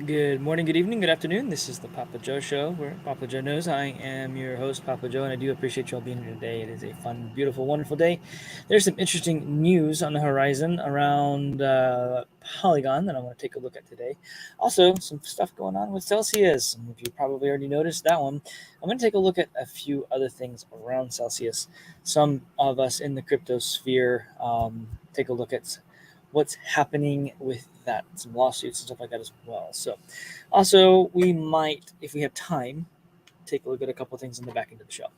Good morning, good evening, good afternoon. This is the Papa Joe Show, where Papa Joe knows I am your host, Papa Joe, and I do appreciate you all being here today. It is a fun, beautiful, wonderful day. There's some interesting news on the horizon around Polygon that I want to take a look at today. Also, some stuff going on with Celsius. And if you probably already noticed that one, I'm going to take a look at a few other things around Celsius. Some of us in the crypto sphere take a look at what's happening with that, some lawsuits and stuff like that as well. So, also, we might, if we have time, take a look at a couple of things in the back end of the show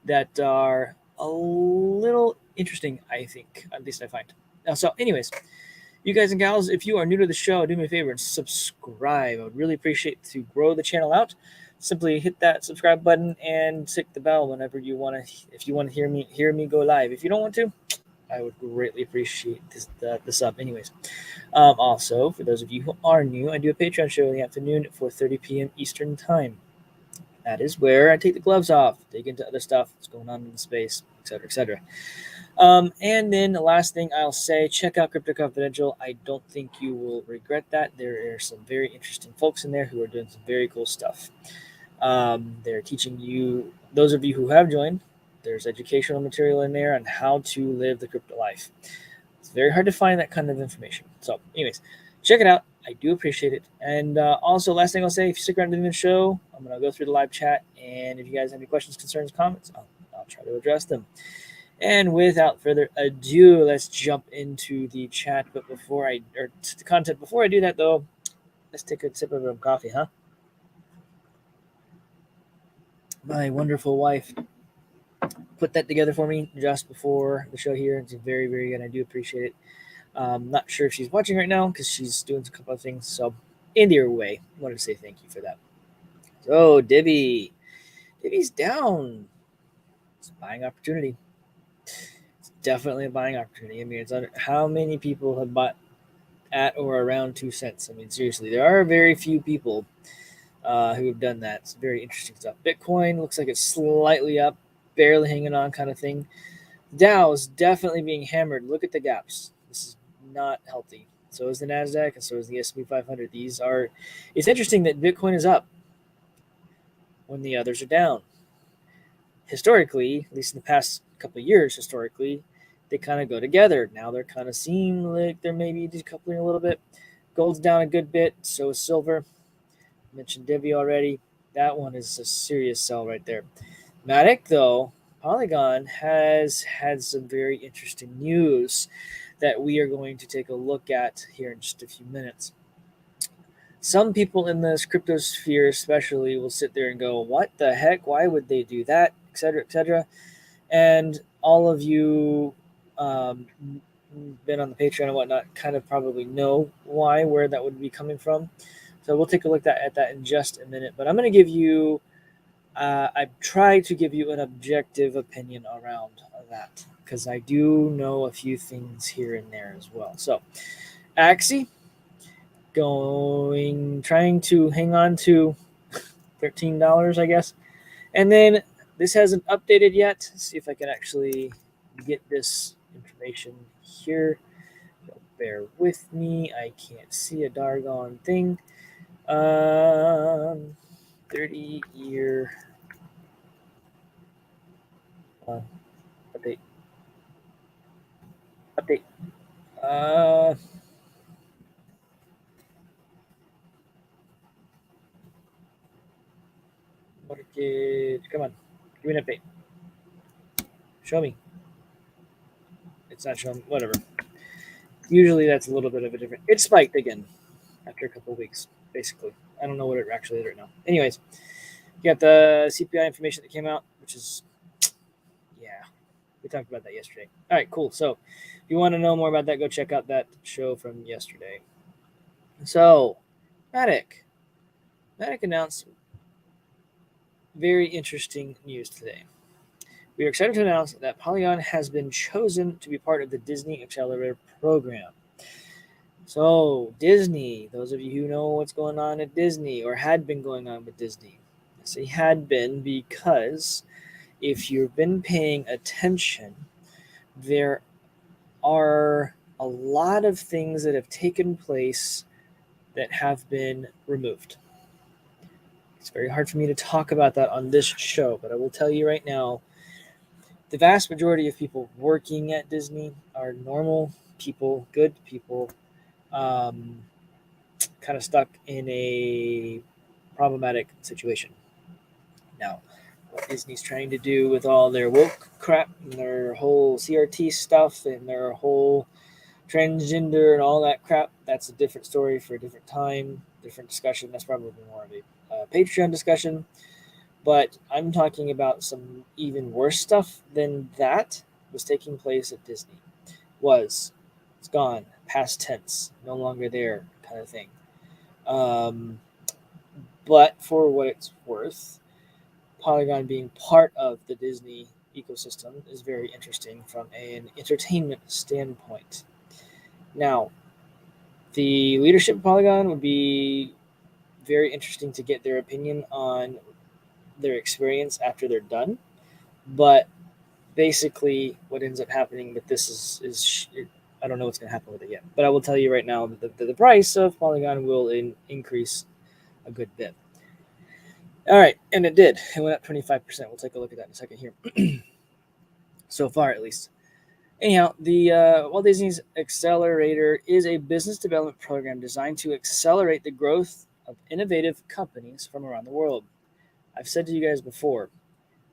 that are a little interesting, I think, at least I find. So, anyways, you guys and gals, if you are new to the show, do me a favor and subscribe. I would really appreciate to grow the channel out. Simply hit that subscribe button and tick the bell whenever you want to. If you want to hear me go live. If you don't want to, I would greatly appreciate the sub. Anyways, also, for those of you who are new, I do a Patreon show in the afternoon at 4:30 p.m. Eastern Time. That is where I take the gloves off, dig into other stuff that's going on in the space, etc., etc. And then the last thing I'll say, check out Crypto Confidential. I don't think you will regret that. There are some very interesting folks in there who are doing some very cool stuff. They're teaching you, those of you who have joined, there's educational material in there on how to live the crypto life. It's very hard to find that kind of information. So, anyways, check it out. I do appreciate it. And also, last thing I'll say, if you stick around to the show, I'm going to go through the live chat. And if you guys have any questions, concerns, comments, I'll try to address them. And without further ado, let's jump into the chat. But or the content, before I do that, though, let's take a sip of some coffee, huh? My wonderful wife put that together for me just before the show here. It's very, very good. I do appreciate it. Not sure if she's watching right now because she's doing a couple of things. So, either way, I wanted to say thank you for that. So, Divvy's down. It's a buying opportunity. It's definitely a buying opportunity. I mean, it's under how many people have bought at or around 2 cents? I mean, seriously, there are very few people who have done that. It's very interesting stuff. Bitcoin looks like it's slightly up, barely hanging on, kind of thing. Dow is definitely being hammered. Look at the gaps. This is not healthy. So is the Nasdaq, and so is the S&P 500. These are. It's interesting that Bitcoin is up when the others are down. Historically, at least in the past couple of years, historically, they kind of go together. Now they're kind of seem like they're maybe decoupling a little bit. Gold's down a good bit. So is silver. I mentioned Divi already. That one is a serious sell right there. Matic, though, Polygon has had some very interesting news that we are going to take a look at here in just a few minutes. Some people in this crypto sphere, especially, will sit there and go, "What the heck? Why would they do that?" Etc. Etc. And all of you, um, been on the Patreon and whatnot, kind of probably know why, where that would be coming from. So we'll take a look at that in just a minute. But I'm going to give you I try to give you an objective opinion around that because I do know a few things here and there as well. So, Axie trying to hang on to $13, I guess. And then this hasn't updated yet. Let's see if I can actually get this information here. Bear with me. I can't see a darn thing. 30-year update. Update. Uh, Mortgage. Come on. Give me an update. Show me. It's not showing. Whatever. Usually that's a little bit of a different. It spiked again after a couple of weeks, basically. I don't know what it actually is right now. Anyways, you got the CPI information that came out, which is, yeah, we talked about that yesterday. All right, cool. So if you want to know more about that, go check out that show from yesterday. So, Matic. Matic announced very interesting news today. We are excited to announce that Polygon has been chosen to be part of the Disney Accelerator program. So, Disney, those of you who know what's going on at Disney or had been going on with Disney, I say had been because if you've been paying attention, there are a lot of things that have taken place that have been removed. It's very hard for me to talk about that on this show, but I will tell you right now, the vast majority of people working at Disney are normal people, good people, kind of stuck in a problematic situation. Now, what Disney's trying to do with all their woke crap and their whole CRT stuff and their whole transgender and all that crap, that's a different story for a different time, different discussion. That's probably more of a Patreon discussion. But I'm talking about some even worse stuff than that was taking place at Disney. It's gone, past tense, no longer there, kind of thing. But for what it's worth, Polygon being part of the Disney ecosystem is very interesting from an entertainment standpoint. Now, the leadership of Polygon would be very interesting to get their opinion on their experience after they're done. But basically, what ends up happening with this is I don't know what's going to happen with it yet. But I will tell you right now that the price of Polygon will increase a good bit. All right, and it did. It went up 25%. We'll take a look at that in a second here. So far, at least. Anyhow, the Walt Disney's Accelerator is a business development program designed to accelerate the growth of innovative companies from around the world. I've said to you guys before,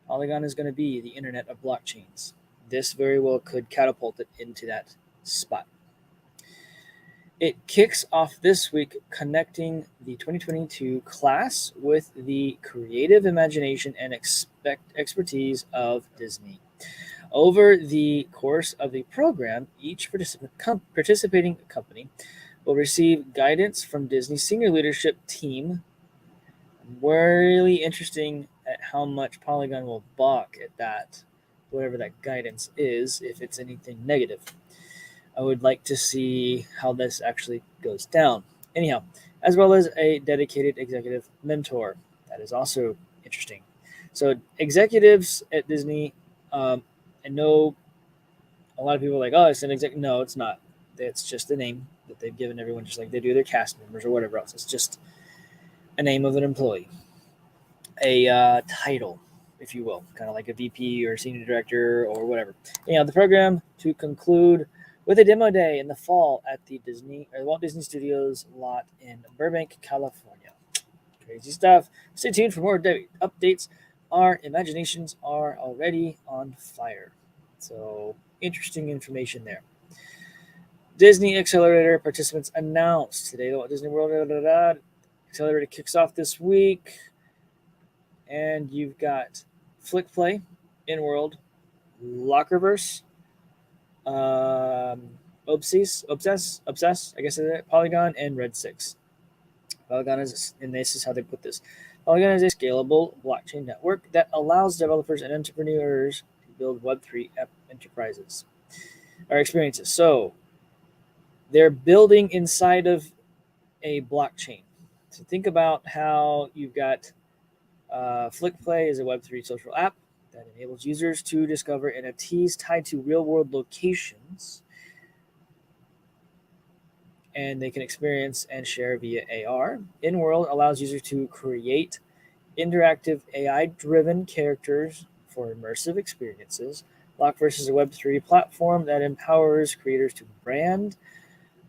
Polygon is going to be the internet of blockchains. This very well could catapult it into that spot. It kicks off this week connecting the 2022 class with the creative imagination and expertise of Disney. Over the course of the program, each participating company will receive guidance from Disney's senior leadership team. Really interesting at how much Polygon will balk at that, whatever that guidance is, if it's anything negative. I would like to see how this actually goes down. Anyhow, as well as a dedicated executive mentor. That is also interesting. So executives at Disney, I know a lot of people are like, oh, it's an exec. No, it's not. It's just a name that they've given everyone, just like they do their cast members or whatever else. It's just a name of an employee, a title, if you will, kind of like a VP or senior director or whatever. Anyhow, the program to conclude with a demo day in the fall at the Walt Disney Studios lot in Burbank, California. Crazy stuff. Stay tuned for more updates. Our imaginations are already on fire. So interesting information there. Disney Accelerator participants announced today that Walt Disney World Accelerator kicks off this week. And you've got Flick Play, In-World, Lockerverse, Obsess, I guess it's Polygon, and Red 6. Polygon is, and this is how they put this. Polygon is a scalable blockchain network that allows developers and entrepreneurs to build Web3 enterprises or experiences. So they're building inside of a blockchain. So think about how you've got Flick Play is a Web3 social app that enables users to discover NFTs tied to real-world locations, and they can experience and share via AR. In-World allows users to create interactive AI-driven characters for immersive experiences. Lockverse is a Web3 platform that empowers creators to brands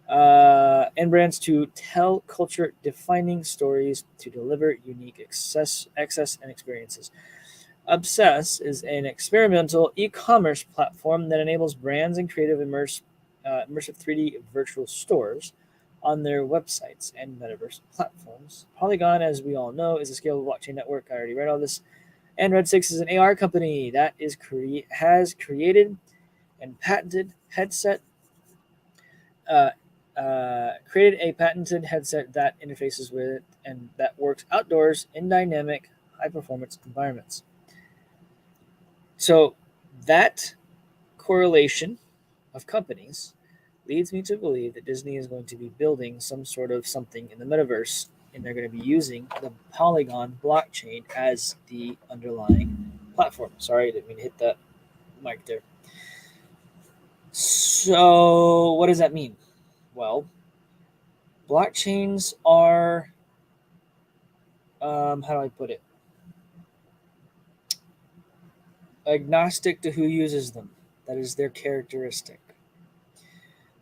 to tell culture-defining stories to deliver unique access and experiences. Obsess is an experimental e-commerce platform that enables brands and creative immersive 3D virtual stores on their websites and metaverse platforms. Polygon, as we all know, is a scalable blockchain network. I already read all this. And Red 6 is an AR company that has created and patented headset. Created a patented headset that interfaces with it and that works outdoors in dynamic, high-performance environments. So that correlation of companies leads me to believe that Disney is going to be building some sort of something in the metaverse, and they're going to be using the Polygon blockchain as the underlying platform. Sorry, I didn't mean to hit that mic there. So what does that mean? Well, Blockchains are, how do I put it? Agnostic to who uses them. That is their characteristic.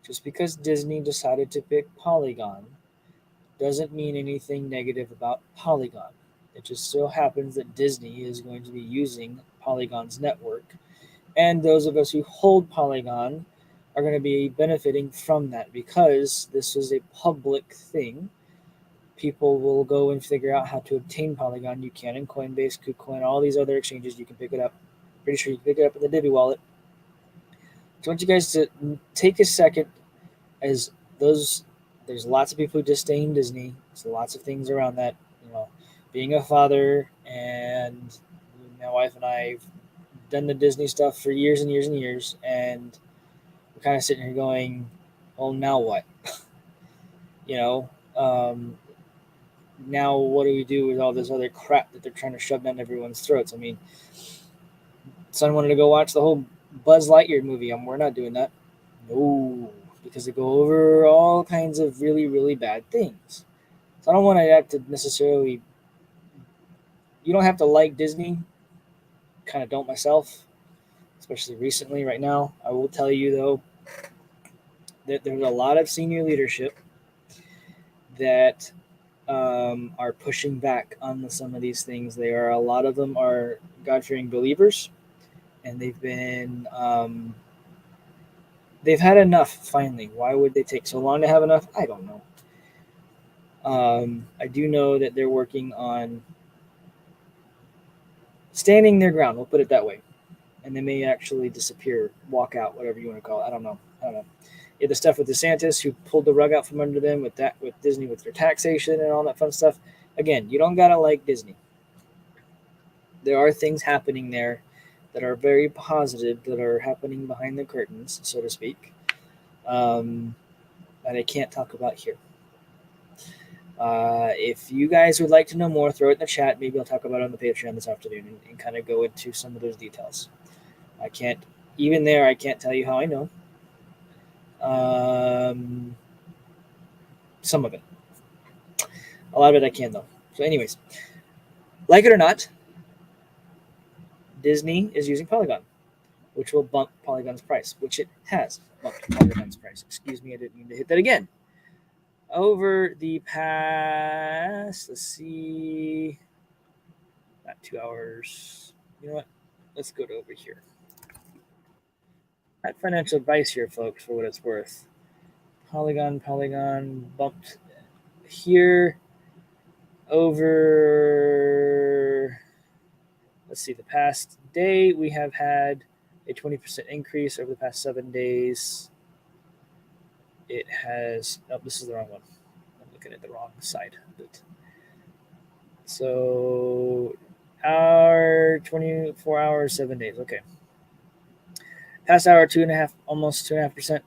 Just because Disney decided to pick Polygon doesn't mean anything negative about Polygon. It just so happens that Disney is going to be using Polygon's network, and those of us who hold Polygon are going to be benefiting from that because this is a public thing. People will go and figure out how to obtain Polygon. You can in Coinbase, KuCoin, all these other exchanges. You can pick it up. Pretty sure you can pick it up in the Divi wallet. So I want you guys to take a second, as those there's lots of people who disdain Disney. There's lots of things around that. You know, being a father and my wife and I have done the Disney stuff for years and years and years, and we're kind of sitting here going, "Well, now what?" you know, um, now what do we do with all this other crap that they're trying to shove down everyone's throats? I mean, son wanted to go watch the whole Buzz Lightyear movie. We're not doing that. No, because they go over all kinds of really, really bad things. So I don't want to have to necessarily. You don't have to like Disney. Kind of don't myself, especially recently. Right now, I will tell you though that there's a lot of senior leadership that are pushing back on some of these things. They are, a lot of them are God-fearing believers, and they've had enough. Finally, why would they take so long to have enough? I don't know. I do know that they're working on standing their ground. We'll put it that way, and they may actually disappear, walk out, whatever you want to call it. I don't know. I don't know. Yeah, the stuff with DeSantis, who pulled the rug out from under them with that, with Disney, with their taxation and all that fun stuff. Again, you don't gotta like Disney. There are things happening there that are very positive, that are happening behind the curtains, so to speak, that I can't talk about here. If you guys would like to know more, throw it in the chat. Maybe I'll talk about it on the Patreon this afternoon, and kind of go into some of those details. I can't, even there, I can't tell you how I know. Some of it. A lot of it I can, though. So, anyways, like it or not, Disney is using Polygon, which will bump Polygon's price, which it has bumped Polygon's price. Excuse me, I didn't mean to hit that again. Over the past, let's see, not 2 hours. You know what? Let's go to over here. Not financial advice here, folks, for what it's worth. Polygon bumped here over, let's see, the past day we have had a 20% increase over the past 7 days. It has, oh, this is the wrong one. I'm looking at the wrong side of it. So, our 24 hours, 7 days. Okay. Past hour, 2.5, almost 2.5%.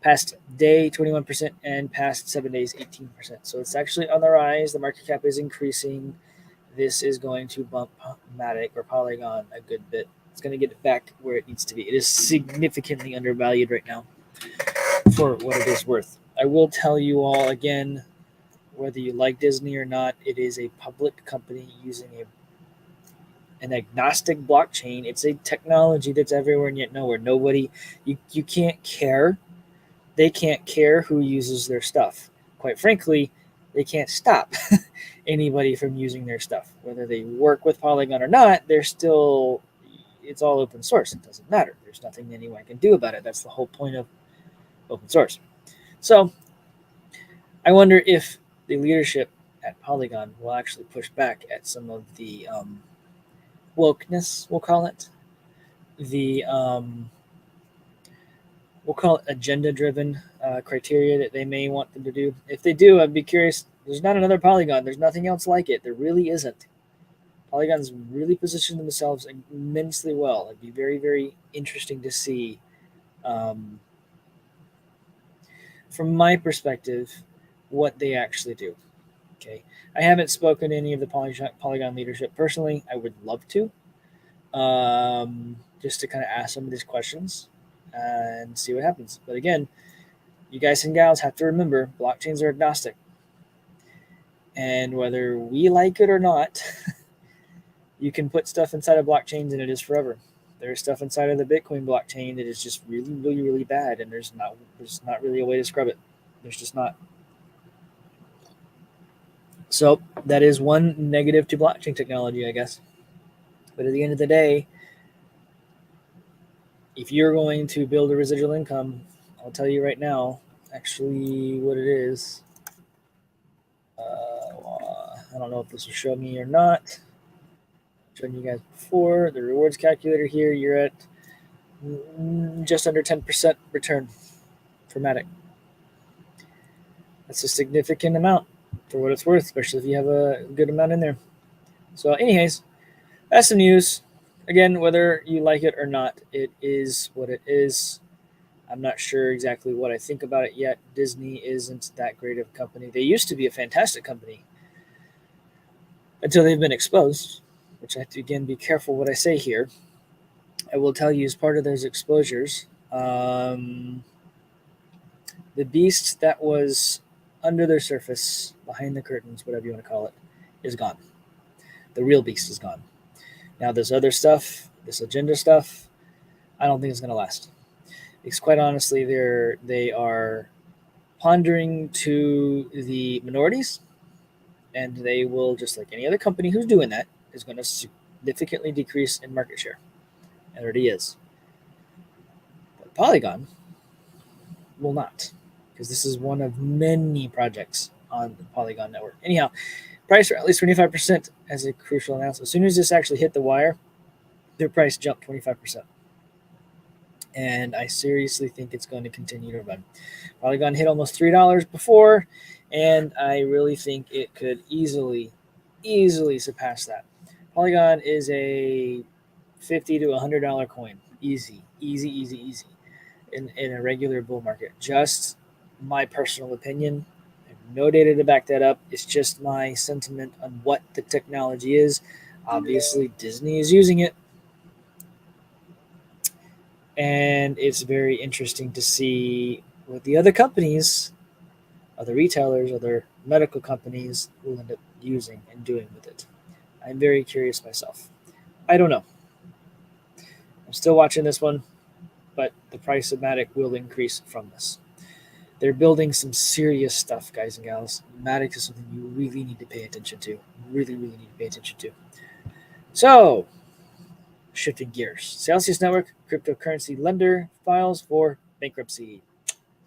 Past day, 21%, and past 7 days, 18%. So it's actually on the rise. The market cap is increasing. This is going to bump Matic or Polygon a good bit. It's going to get it back where it needs to be. It is significantly undervalued right now for what it is worth. I will tell you all again, whether you like Disney or not, it is a public company using an agnostic blockchain. It's a technology that's everywhere and yet nowhere. Nobody, you can't care. They can't care who uses their stuff. Quite frankly, they can't stop anybody from using their stuff. Whether they work with Polygon or not, they're still, it's all open source. It doesn't matter. There's nothing anyone can do about it. That's the whole point of open source. So I wonder if the leadership at Polygon will actually push back at some of the wokeness, we'll call it. The we'll call it agenda-driven criteria that they may want them to do. If they do, I'd be curious. There's not another Polygon. There's nothing else like it. There really isn't. Polygon's really positioned themselves immensely well. It'd be very, very interesting to see, from my perspective, what they actually do. Okay, I haven't spoken to any of the Polygon leadership personally. I would love to, just to kind of ask some of these questions and see what happens. But again, You guys and gals have to remember blockchains are agnostic. And whether we like it or not, you can put stuff inside of blockchains and it is forever. There's stuff inside of the Bitcoin blockchain that is just really, really, really bad, and there's not really a way to scrub it. There's just not. So that is one negative to blockchain technology, I guess. But at the end of the day, if you're going to build a residual income, I'll tell you right now, actually, what it is. I don't know if this will show me or not. I've shown you guys before. The rewards calculator here, you're at just under 10% return for Matic. That's a significant amount for what it's worth, especially if you have a good amount in there. So, anyways, that's some news. Again, whether you like it or not, it is what it is. I'm not sure exactly what I think about it yet. Disney isn't that great of a company. They used to be a fantastic company until they've been exposed, which I have to, again, be careful what I say here. I will tell you, as part of those exposures, the beast that was under their surface, behind the curtains, whatever you want to call it, is gone. The real beast is gone. Now, this other stuff, this agenda stuff, I don't think it's going to last. Because quite honestly, they are pandering to the minorities, and they will, just like any other company who's doing that, is going to significantly decrease in market share. It already is. But Polygon will not, because this is one of many projects on the Polygon network. Anyhow, price for at least 25% as a crucial announcement. As soon as this actually hit the wire, their price jumped 25%. And I seriously think it's going to continue to run. Polygon hit almost $3 before, and I really think it could easily surpass that. Polygon is a $50 to $100 coin. Easy in a regular bull market. Just my personal opinion. I have no data to back that up. It's just my sentiment on what the technology is. Obviously, Disney is using it. And it's very interesting to see what the other companies, other retailers, other medical companies will end up using and doing with it. I'm very curious myself. I don't know. I'm still watching this one, but the price of Matic will increase from this. They're building some serious stuff, guys and gals. Matic is something you really need to pay attention to. Really need to pay attention to. So, shifting gears. Celsius Network cryptocurrency lender files for bankruptcy.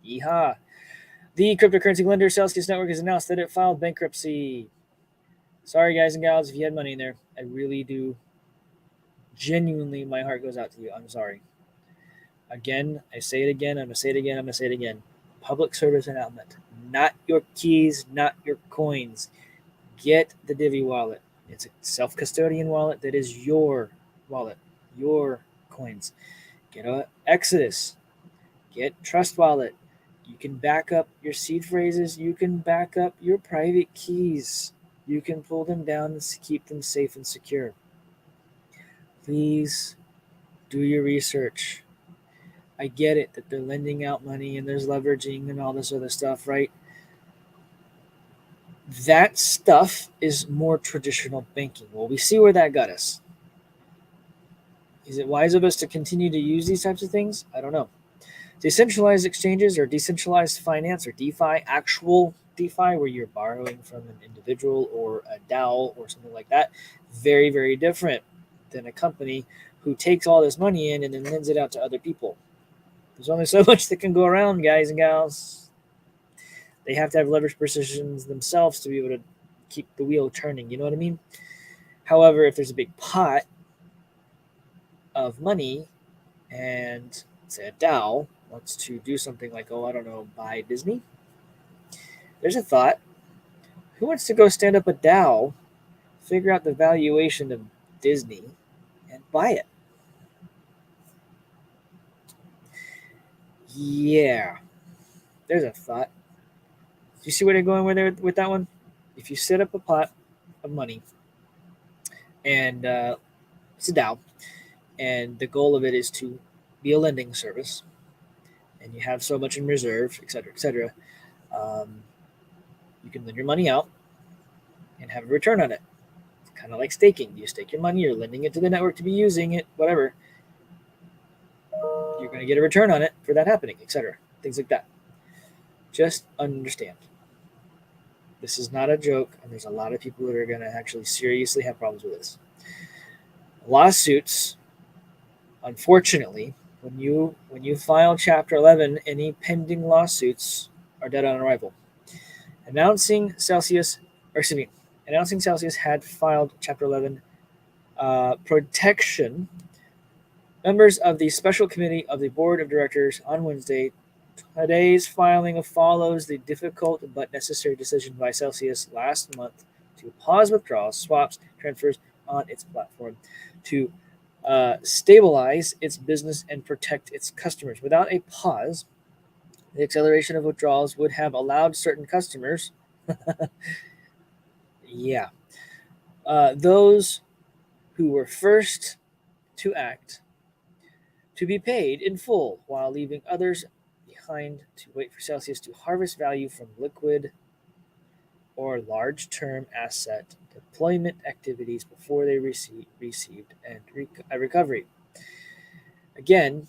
Yeehaw. The cryptocurrency lender Celsius Network has announced that it filed bankruptcy. Sorry, guys and gals, if you had money in there. I really do. Genuinely, my heart goes out to you. I'm sorry. Again, I say it again. I'm going to say it again. I'm going to say it again. Public service announcement. Not your keys, not your coins. Get the Divi wallet. It's a self-custodian wallet that is your wallet, your coins. Get a Exodus. Get Trust Wallet. You can back up your seed phrases. You can back up your private keys. You can pull them down and keep them safe and secure. Please do your research. I get it that they're lending out money and there's leveraging and all this other stuff, right? That stuff is more traditional banking. Well, we see where that got us. Is it wise of us to continue to use these types of things? I don't know. Decentralized exchanges or decentralized finance or DeFi, actual DeFi, where you're borrowing from an individual or a DAO or something like that, very, very different than a company who takes all this money in and then lends it out to other people. There's only so much that can go around, guys and gals. They have to have leverage positions themselves to be able to keep the wheel turning. You know what I mean? However, if there's a big pot of money and, say, a DAO wants to do something like, buy Disney, there's a thought. Who wants to go stand up a DAO, figure out the valuation of Disney, and buy it? Yeah, there's a thought. Do you see where they're going with that one? If you set up a pot of money, and it's a DAO, and the goal of it is to be a lending service, and you have so much in reserve, et cetera, you can lend your money out and have a return on it. It's kind of like staking. You stake your money, you're lending it to the network to be using it, whatever. You're going to get a return on it for that happening, etc. Things like that. Just understand. This is not a joke, and there's a lot of people that are going to actually seriously have problems with this. Lawsuits, unfortunately, when you file Chapter 11, any pending lawsuits are dead on arrival. Announcing Celsius had filed Chapter 11 protection. Members of the Special Committee of the Board of Directors on Wednesday. Today's filing follows the difficult but necessary decision by Celsius last month to pause withdrawals, swaps, transfers on its platform to stabilize its business and protect its customers. Without a pause, the acceleration of withdrawals would have allowed certain customers, those who were first to act, to be paid in full, while leaving others behind to wait for Celsius to harvest value from liquid or large-term asset deployment activities before they received a recovery. Again,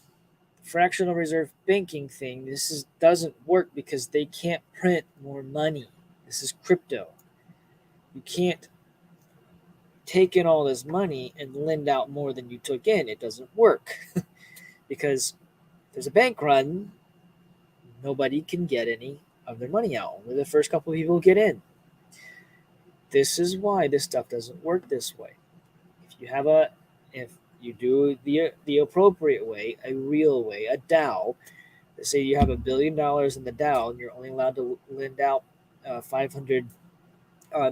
fractional reserve banking thing, doesn't work because they can't print more money. This is crypto. You can't take in all this money and lend out more than you took in. It doesn't work because there's a bank run. Nobody can get any of their money out. Only the first couple of people get in. This is why this stuff doesn't work this way. If you do the appropriate way, a real way, a DAO, let's say you have $1 billion in the DAO and you're only allowed to lend out 500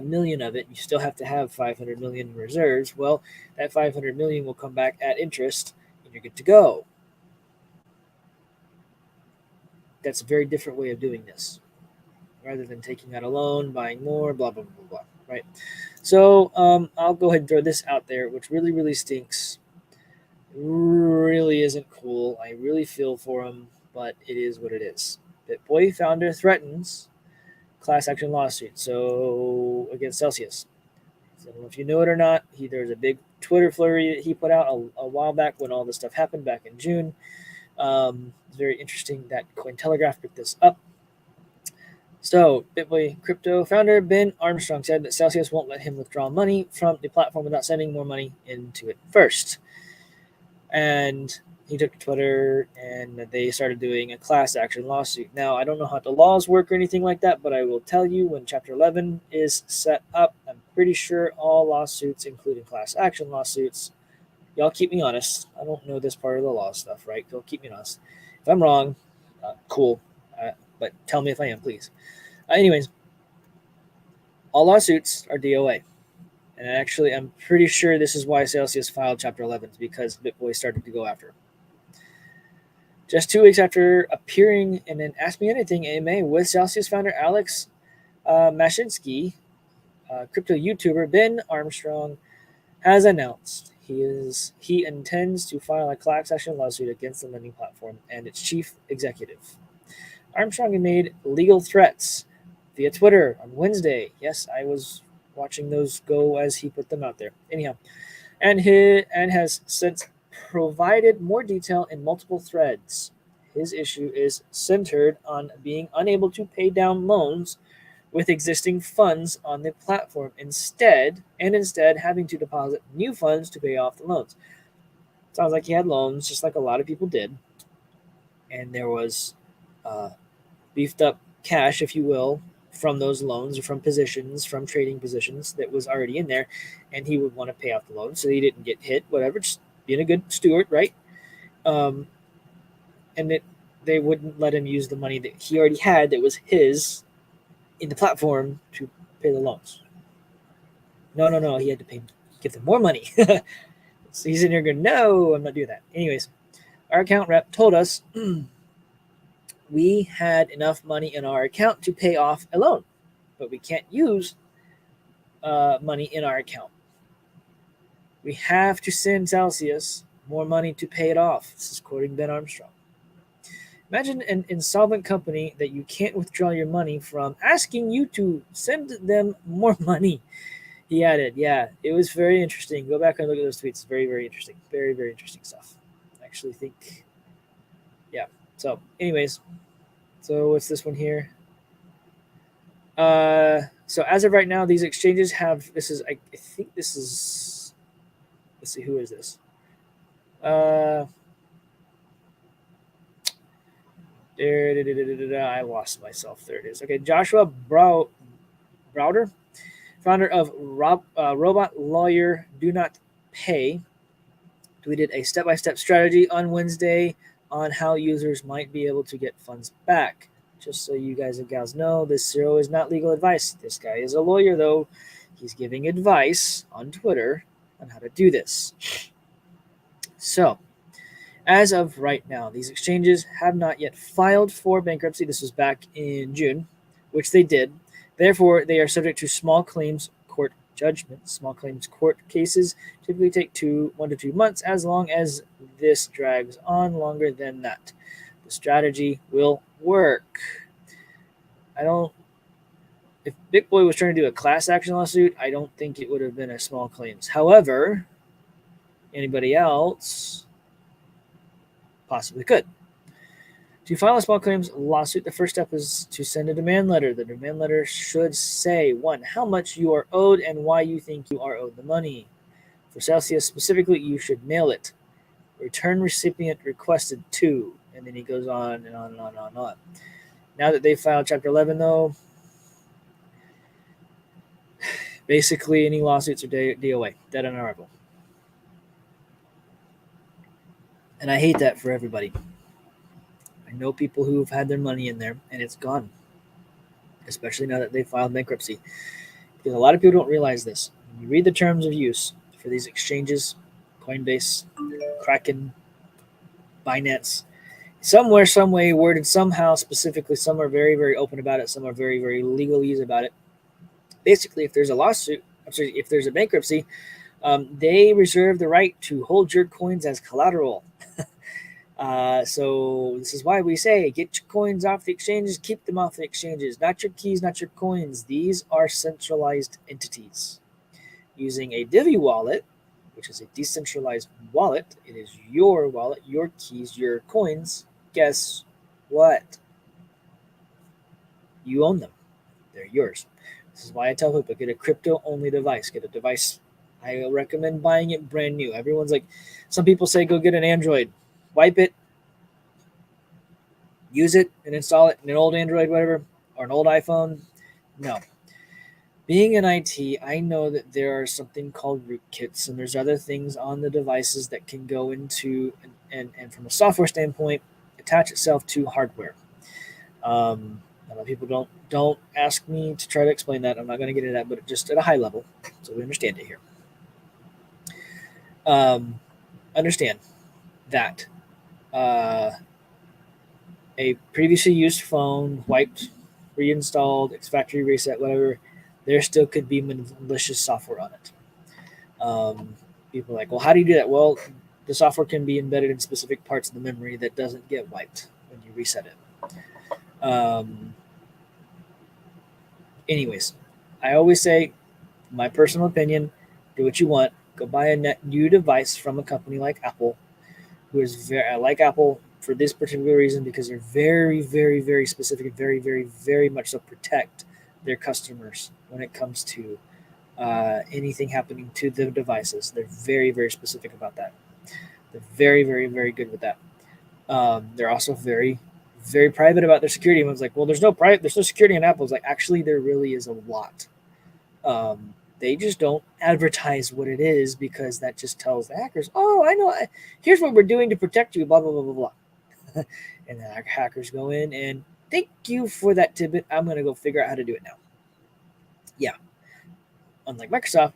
million of it, you still have to have 500 million in reserves. Well, that 500 million will come back at interest and you're good to go. That's a very different way of doing this, rather than taking out a loan, buying more, blah, blah, blah, blah, right? So I'll go ahead and throw this out there, which really, really stinks. Really isn't cool. I really feel for him, but it is what it is. BitBoy founder threatens class action lawsuit against Celsius. So I don't know if you know it or not. There's a big Twitter flurry that he put out a while back when all this stuff happened back in June. It's very interesting that Cointelegraph picked this up. So, BitBoy crypto founder Ben Armstrong said that Celsius won't let him withdraw money from the platform without sending more money into it first. And he took to Twitter and they started doing a class action lawsuit. Now, I don't know how the laws work or anything like that, but I will tell you when Chapter 11 is set up, I'm pretty sure all lawsuits, including class action lawsuits, y'all keep me honest. I don't know this part of the law stuff, right? Y'all keep me honest. If I'm wrong, cool. But tell me if I am, please. Anyways, all lawsuits are DOA. And actually, I'm pretty sure this is why Celsius filed Chapter 11, because BitBoy started to go after him. Just 2 weeks after appearing in an Ask Me Anything AMA with Celsius founder Alex Mashinsky, crypto YouTuber Ben Armstrong has announced he intends to file a class action lawsuit against the lending platform and its chief executive. Armstrong had made legal threats via Twitter on Wednesday. Yes, I was watching those go as he put them out there. Anyhow, and has since provided more detail in multiple threads. His issue is centered on being unable to pay down loans with existing funds on the platform, instead having to deposit new funds to pay off the loans. Sounds like he had loans, just like a lot of people did, and there was beefed up cash, if you will, from those loans or from trading positions that was already in there, and he would want to pay off the loan so he didn't get hit, whatever, just being a good steward, right? And they wouldn't let him use the money that he already had that was his in the platform to pay the loans. No, he had to give them more money. So he's in here going, no, I'm not doing that. Anyways, our account rep told us we had enough money in our account to pay off a loan, but we can't use money in our account. We have to send Celsius more money to pay it off. This is quoting Ben Armstrong. Imagine an insolvent company that you can't withdraw your money from asking you to send them more money. He added, yeah, it was very interesting. Go back and look at those tweets. Very, very interesting. Very, very interesting stuff. I actually think, yeah. So, anyways, so what's this one here? So as of right now, these exchanges have, this is, I think this is, let's see, who is this? Uh, I lost myself. There it is. Okay, Joshua Browder, founder of Robot Lawyer Do Not Pay, tweeted a step-by-step strategy on Wednesday on how users might be able to get funds back. Just so you guys and gals know, this zero is not legal advice. This guy is a lawyer, though. He's giving advice on Twitter on how to do this. So, as of right now, these exchanges have not yet filed for bankruptcy. This was back in June, which they did. Therefore, they are subject to small claims court judgments. Small claims court cases typically take 1 to 2 months. As long as this drags on longer than that, the strategy will work. I don't. If Big Boy was trying to do a class action lawsuit, I don't think it would have been a small claims. However, anybody else possibly could. To file a small claims lawsuit, the first step is to send a demand letter. The demand letter should say, 1, how much you are owed and why you think you are owed the money. For Celsius specifically, you should mail it. Return recipient requested 2. And then he goes on and on and on and on and on. Now that they filed Chapter 11, though, basically any lawsuits are DOA, dead on arrival. And I hate that for everybody. I know people who have had their money in there and it's gone, especially now that they filed bankruptcy. Because a lot of people don't realize this. When you read the terms of use for these exchanges, Coinbase, Kraken, Binance, somewhere, some way, worded somehow specifically, some are very, very open about it, some are very, very legalese about it. Basically, if there's a lawsuit, if there's a bankruptcy, they reserve the right to hold your coins as collateral. So this is why we say get your coins off the exchanges, keep them off the exchanges, not your keys, not your coins. These are centralized entities. Using a Divi wallet, which is a decentralized wallet, it is your wallet, your keys, your coins. Guess what? You own them. They're yours. This is why I tell people get a crypto-only device. Get a device. I recommend buying it brand new. Everyone's like, some people say go get an Android, wipe it, use it and install it in an old Android, whatever, or an old iPhone. No. Being in IT, I know that there are something called rootkits, and there's other things on the devices that can go into and from a software standpoint, attach itself to hardware. A lot of people don't ask me to try to explain that. I'm not going to get into that, but just at a high level, so we understand it here. Understand that a previously used phone, wiped, reinstalled, factory reset, whatever, there still could be malicious software on it. People are like, well, how do you do that? Well, the software can be embedded in specific parts of the memory that doesn't get wiped when you reset it. Anyways, I always say, my personal opinion, do what you want. Go buy a new device from a company like Apple, who is very, I like Apple for this particular reason because they're very, very, very specific and very, very, very much so protect their customers when it comes to anything happening to the devices. They're very, very specific about that. They're very, very, very good with that. They're also very, very private about their security. Everyone's like, well, there's no security in Apple. It's like, actually, there really is a lot. They just don't advertise what it is because that just tells the hackers, oh, I know, here's what we're doing to protect you, blah, blah, blah, blah, blah. And the hackers go in and thank you for that tidbit. I'm going to go figure out how to do it now. Yeah. Unlike Microsoft,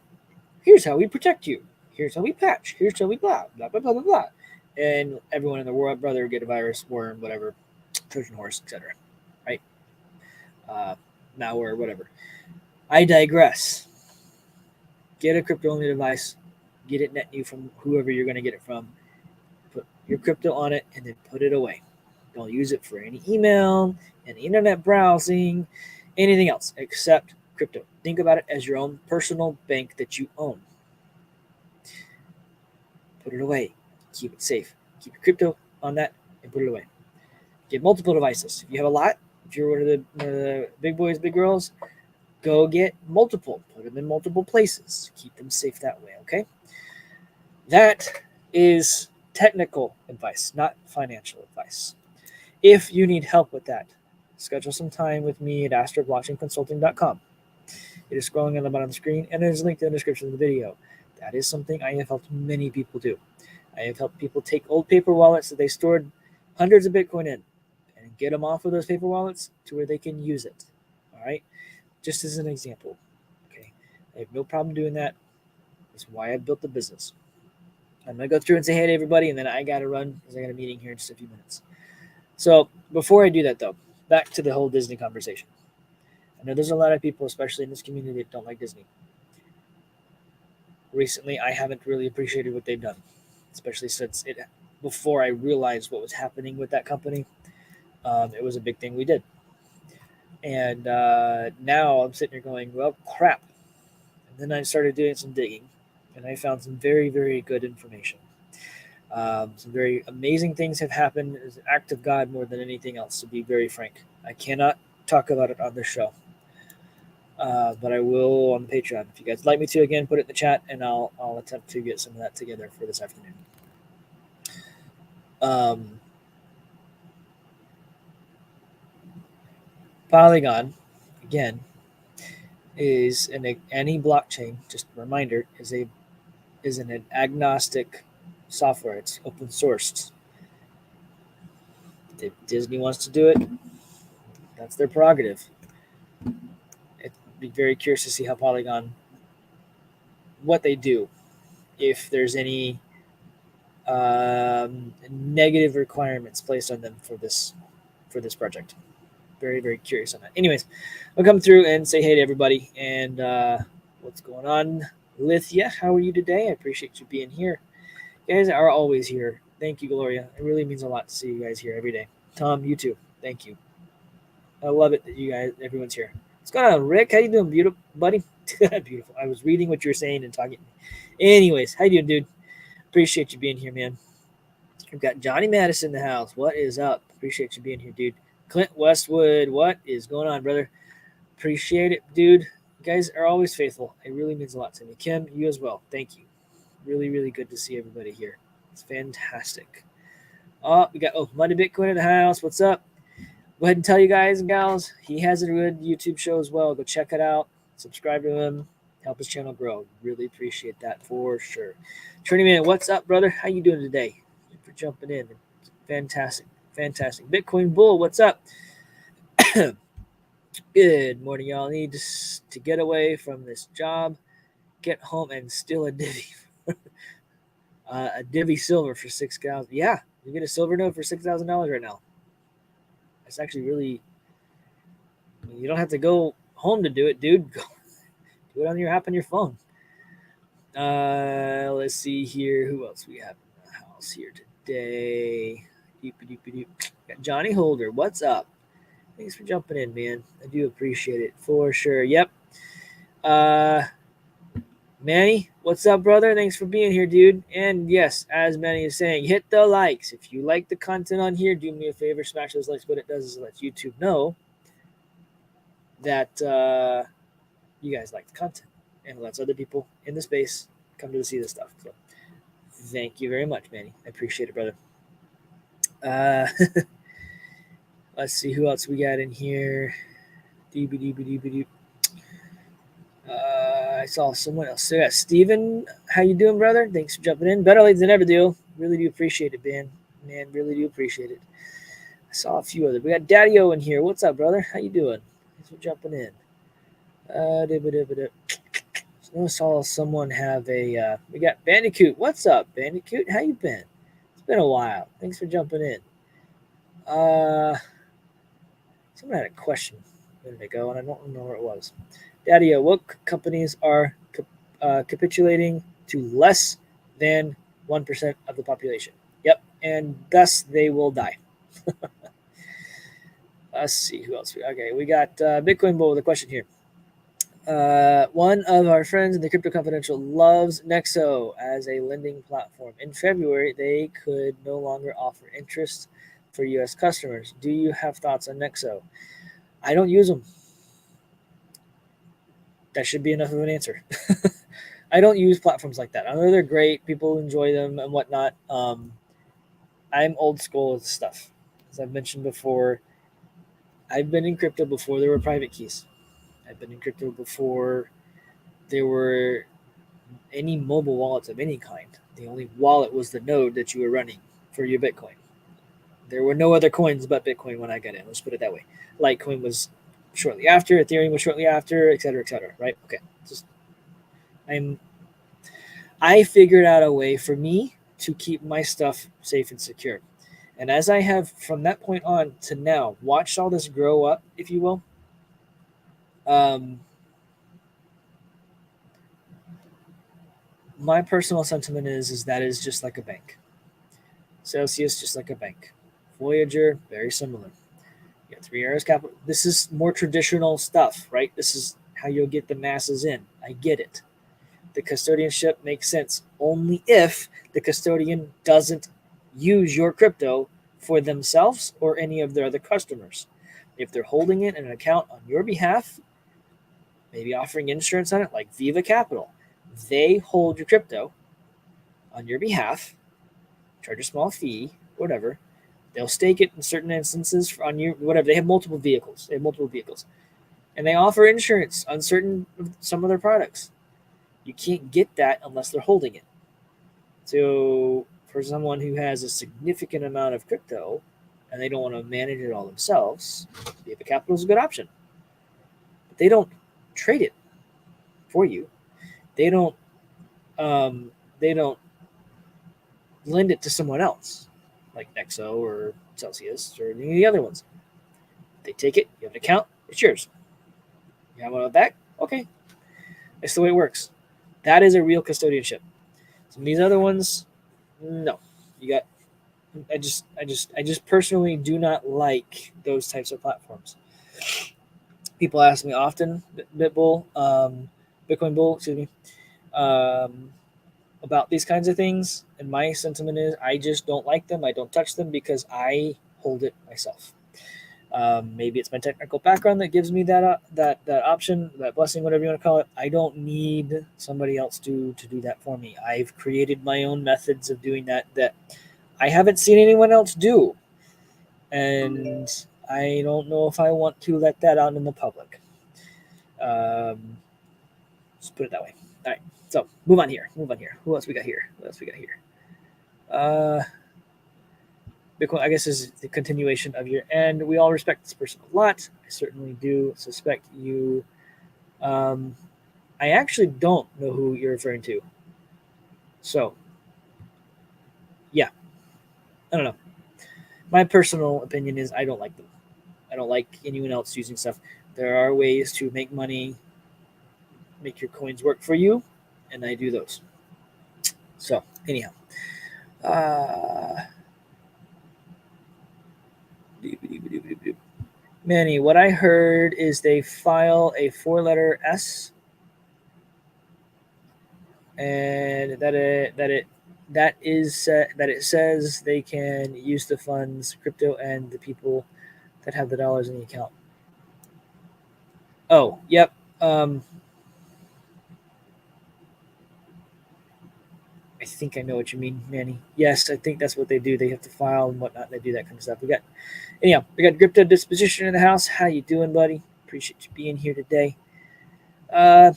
here's how we protect you. Here's how we patch. Here's how we blah, blah, blah, blah, blah, blah. And everyone in the world, brother, get a virus, worm, whatever, Trojan horse, etc. Right? Malware, whatever. I digress. Get a crypto-only device. Get it net new from whoever you're going to get it from. Put your crypto on it and then put it away. Don't use it for any email, any internet browsing, anything else except crypto. Think about it as your own personal bank that you own. Put it away. Keep it safe. Keep your crypto on that and put it away. Get multiple devices. If you have a lot, if you're one of the big boys, big girls, go get multiple. Put them in multiple places. Keep them safe that way, okay? That is technical advice, not financial advice. If you need help with that, schedule some time with me at astroblockchainconsulting.com. It is scrolling on the bottom of the screen, and there's a link in the description of the video. That is something I have helped many people do. I have helped people take old paper wallets that they stored hundreds of Bitcoin in and get them off of those paper wallets to where they can use it. All right? Just as an example. Okay? I have no problem doing that. That's why I built the business. I'm going to go through and say hey to everybody, and then I got to run because I got a meeting here in just a few minutes. So before I do that, though, back to the whole Disney conversation. I know there's a lot of people, especially in this community, that don't like Disney. Recently, I haven't really appreciated what they've done, especially since before I realized what was happening with that company. It was a big thing we did. And now I'm sitting here going, well, crap. And then I started doing some digging, and I found some very, very good information. Some very amazing things have happened as an act of God more than anything else, to be very frank. I cannot talk about it on this show. But I will on the Patreon. If you guys like me to, again, put it in the chat, and I'll attempt to get some of that together for this afternoon. Polygon, again, is any blockchain. Just a reminder, is an agnostic software. It's open sourced. If Disney wants to do it, that's their prerogative. I'd be very curious to see how Polygon, what they do, if there's any negative requirements placed on them for this project. Very, very curious on that. Anyways, I'll come through and say hey to everybody. And what's going on, Lithia? How are you today? I appreciate you being here. You guys are always here. Thank you, Gloria. It really means a lot to see you guys here every day. Tom, you too. Thank you. I love it that everyone's here. What's going on, Rick? How you doing, beautiful buddy? Beautiful. I was reading what you were saying and talking. Anyways, how you doing, dude? Appreciate you being here, man. We've got Johnny Madison in the house. What is up? Appreciate you being here, dude. Clint Westwood, what is going on, brother? Appreciate it, dude. You guys are always faithful. It really means a lot to me. Kim, you as well. Thank you. Really, really good to see everybody here. It's fantastic. We got Monday Bitcoin in the house. What's up? Go ahead and tell you guys and gals, he has a good YouTube show as well. Go check it out. Subscribe to him. Help his channel grow. Really appreciate that for sure. Trinity Man, what's up, brother? How you doing today? Thank you for jumping in. Fantastic. Fantastic. Bitcoin Bull, what's up? Good morning, y'all. Need to get away from this job, get home, and steal a divvy. A divvy silver for $6,000. Yeah, you get a silver note for $6,000 right now. That's actually really. You don't have to go home to do it, dude. Go do it on your app on your phone. Let's see here. Who else we have in the house here today? Got Johnny Holder. What's up? Thanks for jumping in, man. I do appreciate it for sure. Yep. Manny, what's up, brother? Thanks for being here, dude. And yes, as Manny is saying, hit the likes. If you like the content on here, do me a favor, smash those likes. What it does is it lets YouTube know that you guys like the content, and it lets other people in the space come to see this stuff. So thank you very much, Manny. I appreciate it, brother. Let's see who else we got in here. I saw someone else. So yeah, Steven, how you doing, brother? Thanks for jumping in. Better late than never, do. Really do appreciate it, man. Man, really do appreciate it. I saw a few others. We got Daddy-O in here. What's up, brother? How you doing? Thanks for jumping in. I saw someone have a. We got Bandicoot. What's up, Bandicoot? How you been? It's been a while. Thanks for jumping in. Someone had a question a minute ago, and I don't remember what it was. Daddy-O, what companies are capitulating to less than 1% of the population? Yep, and thus they will die. Let's see who else. Okay, we got Bitcoin Bull with a question here. One of our friends in the Crypto Confidential loves Nexo as a lending platform. In February, they could no longer offer interest for U.S. customers. Do you have thoughts on Nexo? I don't use them. That should be enough of an answer. I don't use platforms like that. I know they're great. People enjoy them and whatnot. I'm old school with stuff. As I've mentioned before, I've been in crypto before there were private keys. I've been in crypto before there were any mobile wallets of any kind. The only wallet was the node that you were running for your Bitcoin. There were no other coins but Bitcoin when I got in. Let's put it that way. Litecoin was shortly after, Ethereum was shortly after, et cetera, right? Okay. Just I'm I figured out a way for me to keep my stuff safe and secure. And as I have from that point on to now watched all this grow up, if you will, um, my personal sentiment is that is just like a bank. Celsius just like a bank. Voyager very similar. You got Three Arrows Capital. This is more traditional stuff, right? This is how you'll get the masses in. I get it. The custodianship makes sense only if the custodian doesn't use your crypto for themselves or any of their other customers. If they're holding it in an account on your behalf, maybe offering insurance on it, like Viva Capital, they hold your crypto on your behalf, charge a small fee, whatever. They'll stake it in certain instances on you, whatever. They have multiple vehicles. And they offer insurance on some of their products. You can't get that unless they're holding it. So for someone who has a significant amount of crypto and they don't want to manage it all themselves, Viva Capital is a good option. But they don't trade it for you. They don't. They don't lend it to someone else, like Nexo or Celsius or any of the other ones. They take it. You have an account. It's yours. You have one back. Okay, that's the way it works. That is a real custodianship. Some of these other ones, no. You got I just personally do not like those types of platforms. People ask me often, Bitbull, Bitcoin Bull, excuse me, um, about these kinds of things, and my sentiment is I just don't like them. I don't touch them because I hold it myself. Maybe it's my technical background that gives me that option, that blessing, whatever you want to call it. I don't need somebody else to do that for me. I've created my own methods of doing that I haven't seen anyone else do, and I don't know if I want to let that out in the public. Let's put it that way. All right, so move on here. Move on here. Who else we got here? What else we got here? Uh, Bitcoin, I guess, is the continuation of your end. We all respect this person a lot. I certainly do suspect you. Um, I actually don't know who you're referring to. So, yeah, I don't know. My personal opinion is I don't like them. I don't like anyone else using stuff. There are ways to make money, make your coins work for you, and I do those. So, anyhow. Uh, Manny, what I heard is they file a four-letter S, and that it says they can use the funds, crypto, and the people that have the dollars in the account. Oh, yep. I think I know what you mean, Manny. Yes, I think that's what they do. They have to file and whatnot. They do that kind of stuff. We got Crypto Disposition in the house. How you doing, buddy? Appreciate you being here today. Uh,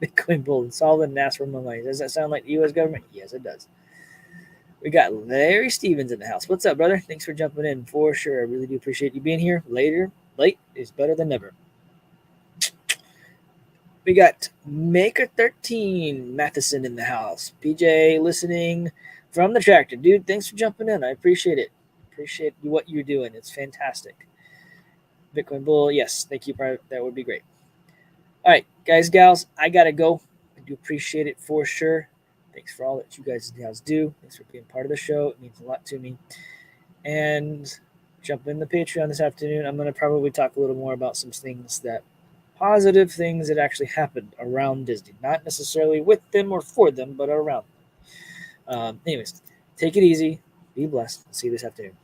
Bitcoin Bull, solid and ask for more money. Does that sound like the U.S. government? Yes, it does. We got Larry Stevens in the house. What's up, brother? Thanks for jumping in for sure. I really do appreciate you being here. Late is better than never. We got Maker13 Matheson in the house. PJ listening from the tractor. Dude, thanks for jumping in. I appreciate it. Appreciate what you're doing. It's fantastic. Bitcoin Bull, yes, thank you. That would be great. All right, guys, gals, I got to go. I do appreciate it for sure. Thanks for all that you guys and gals do. Thanks for being part of the show. It means a lot to me. And jump in the Patreon this afternoon. I'm going to probably talk a little more about some things that positive things that actually happened around Disney, not necessarily with them or for them, but around them. Anyways, take it easy. Be blessed. See you this afternoon.